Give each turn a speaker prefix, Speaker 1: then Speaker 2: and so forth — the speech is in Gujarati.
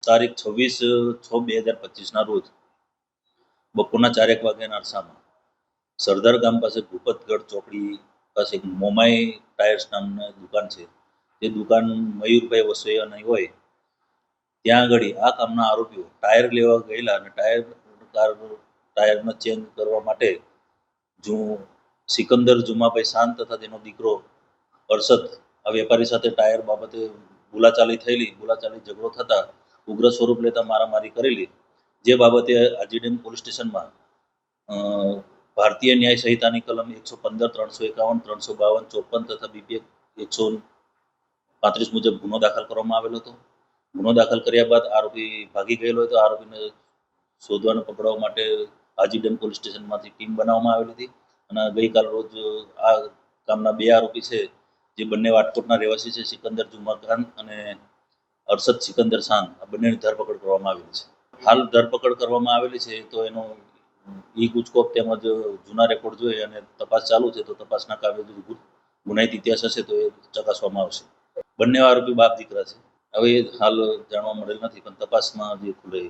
Speaker 1: તારીખ 26/6/2025ના રોજ બપોરના 4 વાગ્યાના અરસામાં સરદાર ગામ પાસે ભૂપતગઢ ચોકડી પાસે મોમાઈ ટાયર્સ નામની દુકાન છે. તે દુકાન મયુરભાઈ વસોયાની હોય ત્યાં આગળ આ કામના આરોપીઓ ટાયર લેવા ગયેલા અને ટાયરનો ચેન્જ કરવા માટે સિકંદર જુમાભાઈ શાંત તથા તેનો દીકરો અરશદ આ વેપારી સાથે ટાયર બાબતે બોલાચાલી ઝઘડો થતા ઉગ્ર સ્વરૂપ લેતા મારામારી કરેલી, જે બાબતે આજીડેમ પોલીસ સ્ટેશનમાં ભારતીય ન્યાય સંહિતાની કલમ 115, 351, 352, 54 તથા બીપીએક 135 મુજબ ગુનો દાખલ કરવામાં આવેલો હતો. ગુનો દાખલ કર્યા બાદ આરોપી ભાગી ગયેલો હતો. આરોપીને શોધવા પકડવા માટે આજીડેમ પોલીસ સ્ટેશનમાંથી ટીમ બનાવવામાં આવેલી હતી અને ગઈકાલ રોજ આ કામના 2 આરોપી છે, જે બંને વાટકોટના રહેવાસી છે, સિકંદર જુમા ખાન અને અરશદ સિકંદર શાન, આ બંનેની ધરપકડ કરવામાં આવેલી છે. હાલ ધરપકડ કરવામાં આવેલી છે તો એનો ગુજકોપ તેમજ જૂના રેકોર્ડ જોઈ અને તપાસ ચાલુ છે, તો તપાસના કામે ગુનાહિત ઇતિહાસ હશે તો એ ચકાસવામાં આવશે. બંને આરોપી બાપ દીકરા છે. હવે હાલ જાણવા મળેલ નથી, પણ તપાસમાં જે ખુલે